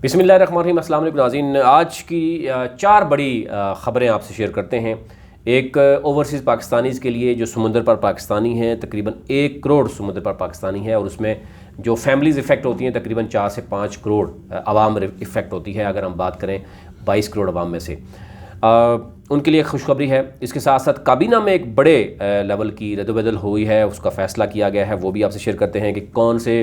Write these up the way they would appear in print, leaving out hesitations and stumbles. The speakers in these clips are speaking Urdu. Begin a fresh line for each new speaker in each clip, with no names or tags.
بسم اللہ الرحمن الرحیم۔ السلام علیکم ناظرین، آج کی 4 بڑی خبریں آپ سے شیئر کرتے ہیں۔ ایک اوورسیز پاکستانیز کے لیے جو سمندر پر پاکستانی ہیں، تقریباً 1 کروڑ سمندر پر پاکستانی ہے، اور اس میں جو فیملیز افیکٹ ہوتی ہیں تقریباً 4 سے 5 کروڑ عوام افیکٹ ہوتی ہے، اگر ہم بات کریں 22 کروڑ عوام میں سے۔ ان کے لیے خوشخبری ہے۔ اس کے ساتھ ساتھ کابینہ میں ایک بڑے لیول کی رد و بدل ہوئی ہے، اس کا فیصلہ کیا گیا ہے، وہ بھی آپ سے شیئر کرتے ہیں کہ کون سے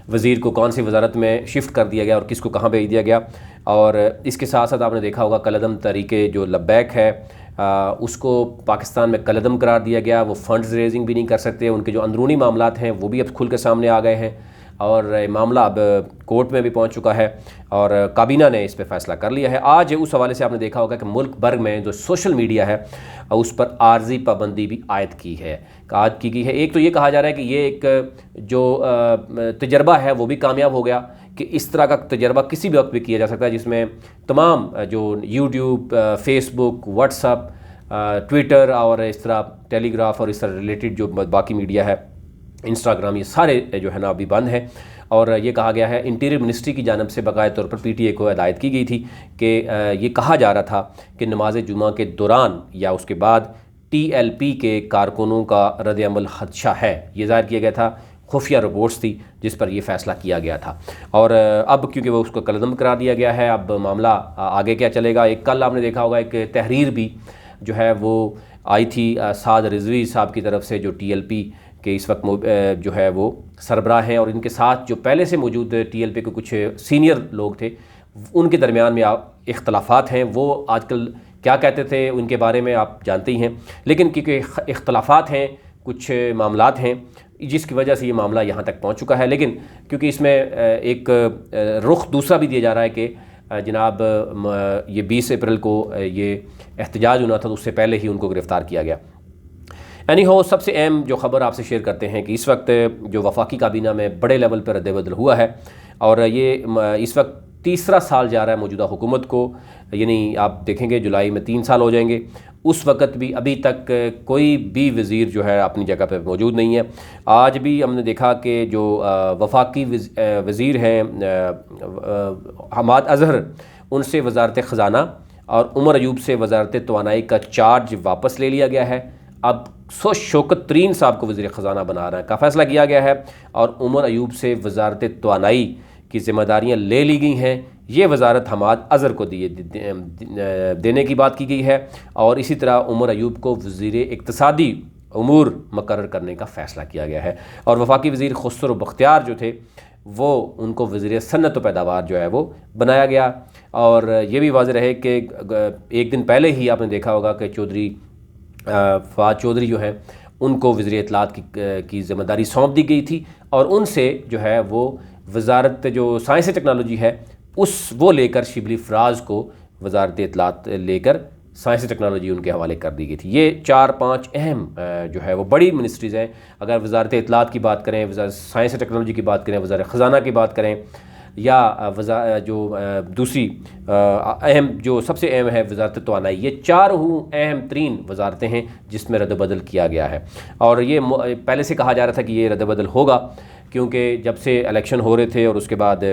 وزیر کو کون سی وزارت میں شفٹ کر دیا گیا اور کس کو کہاں بھیج دیا گیا۔ اور اس کے ساتھ ساتھ آپ نے دیکھا ہوگا کالعدم تحریک جو لبیک ہے، اس کو پاکستان میں کالعدم قرار دیا گیا۔ وہ فنڈز ریزنگ بھی نہیں کر سکتے، ان کے جو اندرونی معاملات ہیں وہ بھی اب کھل کے سامنے آ گئے ہیں، اور معاملہ اب کورٹ میں بھی پہنچ چکا ہے، اور کابینہ نے اس پہ فیصلہ کر لیا ہے۔ آج اس حوالے سے آپ نے دیکھا ہوگا کہ ملک بھر میں جو سوشل میڈیا ہے اس پر عارضی پابندی بھی عائد کی گئی ہے۔ ایک تو یہ کہا جا رہا ہے کہ یہ ایک جو تجربہ ہے وہ بھی کامیاب ہو گیا، کہ اس طرح کا تجربہ کسی بھی وقت بھی کیا جا سکتا ہے، جس میں تمام جو یوٹیوب، فیس بک، واٹس ایپ، ٹویٹر اور اس طرح ٹیلی گراف اور اس طرح ریلیٹڈ جو باقی میڈیا ہے، انسٹاگرام، یہ سارے جو ہے نا ابھی بند ہیں۔ اور یہ کہا گیا ہے، انٹیریئر منسٹری کی جانب سے باقاعدہ طور پر پی ٹی اے کو ہدایت کی گئی تھی کہ یہ کہا جا رہا تھا کہ نماز جمعہ کے دوران یا اس کے بعد ٹی ایل پی کے کارکنوں کا رد عمل خدشہ ہے۔ یہ ظاہر کیا گیا تھا، خفیہ رپورٹس تھی جس پر یہ فیصلہ کیا گیا تھا، اور اب کیونکہ وہ اس کو کالعدم قرار دیا گیا ہے، اب معاملہ آگے کیا چلے گا۔ ایک کل آپ نے دیکھا ہوگا ایک تحریر بھی جو ہے وہ آئی تھی سعد رضوی صاحب کی طرف سے، جو ٹی ایل پی کہ اس وقت جو ہے وہ سربراہ ہیں، اور ان کے ساتھ جو پہلے سے موجود ٹی ایل پی کے کچھ سینئر لوگ تھے، ان کے درمیان میں اختلافات ہیں۔ وہ آج کل کیا کہتے تھے ان کے بارے میں آپ جانتے ہی ہیں، لیکن کیونکہ اختلافات ہیں، کچھ معاملات ہیں جس کی وجہ سے یہ معاملہ یہاں تک پہنچ چکا ہے، لیکن کیونکہ اس میں ایک رخ دوسرا بھی دیا جا رہا ہے کہ جناب یہ 20 اپریل کو یہ احتجاج ہونا تھا، تو اس سے پہلے ہی ان کو گرفتار کیا گیا۔ سب سے اہم جو خبر آپ سے شیئر کرتے ہیں کہ اس وقت جو وفاقی کابینہ میں بڑے لیول پر رد بدل ہوا ہے، اور یہ اس وقت تیسرا سال جا رہا ہے موجودہ حکومت کو، یعنی آپ دیکھیں گے جولائی میں 3 سال ہو جائیں گے۔ اس وقت بھی ابھی تک کوئی بھی وزیر جو ہے اپنی جگہ پہ موجود نہیں ہے۔ آج بھی ہم نے دیکھا کہ جو وفاقی وزیر ہیں حماد اظہر، ان سے وزارت خزانہ اور عمر ایوب سے وزارت توانائی کا چارج واپس لے لیا گیا ہے۔ اب شوکت ترین صاحب کو وزیر خزانہ بنا رہا ہے کا فیصلہ کیا گیا ہے، اور عمر ایوب سے وزارت توانائی کی ذمہ داریاں لے لی گئی ہیں۔ یہ وزارت حماد اظہر کو دینے کی بات کی گئی ہے، اور اسی طرح عمر ایوب کو وزیر اقتصادی امور مقرر کرنے کا فیصلہ کیا گیا ہے، اور وفاقی وزیر خسرو بختیار جو تھے وہ ان کو وزیر صنعت و پیداوار جو ہے وہ بنایا گیا۔ اور یہ بھی واضح رہے کہ ایک دن پہلے ہی آپ نے دیکھا ہوگا کہ چودھری فواد چودھری جو ہے ان کو وزیر اطلاعات کی ذمہ داری سونپ دی گئی تھی، اور ان سے جو ہے وہ وزارت جو سائنس ٹیکنالوجی ہے وہ لے کر شبلی فراز کو وزارت اطلاعات لے کر سائنس ٹیکنالوجی ان کے حوالے کر دی گئی تھی۔ یہ 4-5 اہم جو ہے وہ بڑی منسٹریز ہیں۔ اگر وزارت اطلاعات کی بات کریں، وزارت سائنس ٹیکنالوجی کی بات کریں، وزارت خزانہ کی بات کریں، یا جو دوسری اہم جو سب سے اہم ہے وزارت توانائی، یہ 4 اہم ترین وزارتیں ہیں جس میں رد و بدل کیا گیا ہے۔ اور یہ پہلے سے کہا جا رہا تھا کہ یہ رد و بدل ہوگا، کیونکہ جب سے الیکشن ہو رہے تھے، اور اس کے بعد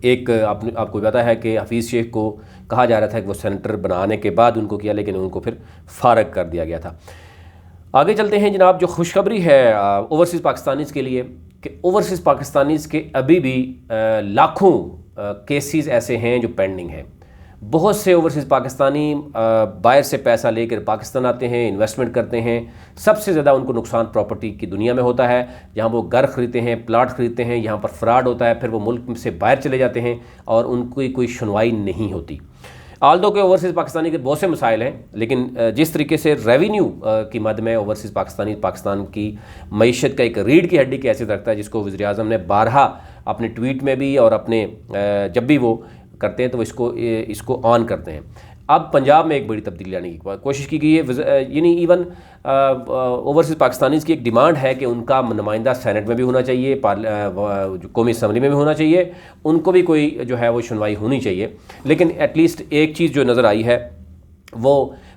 ایک آپ کو پتہ ہے کہ حفیظ شیخ کو کہا جا رہا تھا کہ وہ سینیٹر بنانے کے بعد ان کو کیا، لیکن ان کو پھر فارغ کر دیا گیا تھا۔ آگے چلتے ہیں جناب، جو خوشخبری ہے اوورسیز پاکستانیز کے لیے کہ اوورسیز پاکستانیز کے ابھی بھی لاکھوں کیسز ایسے ہیں جو پینڈنگ ہیں۔ بہت سے اوورسیز پاکستانی باہر سے پیسہ لے کر پاکستان آتے ہیں، انویسٹمنٹ کرتے ہیں۔ سب سے زیادہ ان کو نقصان پراپرٹی کی دنیا میں ہوتا ہے، جہاں وہ گھر خریدتے ہیں، پلاٹ خریدتے ہیں، یہاں پر فراڈ ہوتا ہے، پھر وہ ملک سے باہر چلے جاتے ہیں اور ان کی کوئی سنوائی نہیں ہوتی۔ آلدو کہ اوورسیز پاکستانی کے بہت سے مسائل ہیں، لیکن جس طریقے سے ریونیو کی مد میں اوورسیز پاکستانی پاکستان کی معیشت کا ایک ریڑھ کی ہڈی کی حیثیت رکھتا ہے، جس کو وزیر اعظم نے بارہا اپنے ٹویٹ میں بھی اور اپنے جب بھی وہ کرتے ہیں تو اس کو آن کرتے ہیں۔ اب پنجاب میں ایک بڑی تبدیلی لانے کی کوشش کی گئی ہے، یعنی ایون اوورسیز پاکستانیز کی ایک ڈیمانڈ ہے کہ ان کا نمائندہ سینٹ میں بھی ہونا چاہیے، قومی اسمبلی میں بھی ہونا چاہیے، ان کو بھی کوئی جو ہے وہ سنوائی ہونی چاہیے۔ لیکن ایٹ لیسٹ ایک چیز جو نظر آئی ہے وہ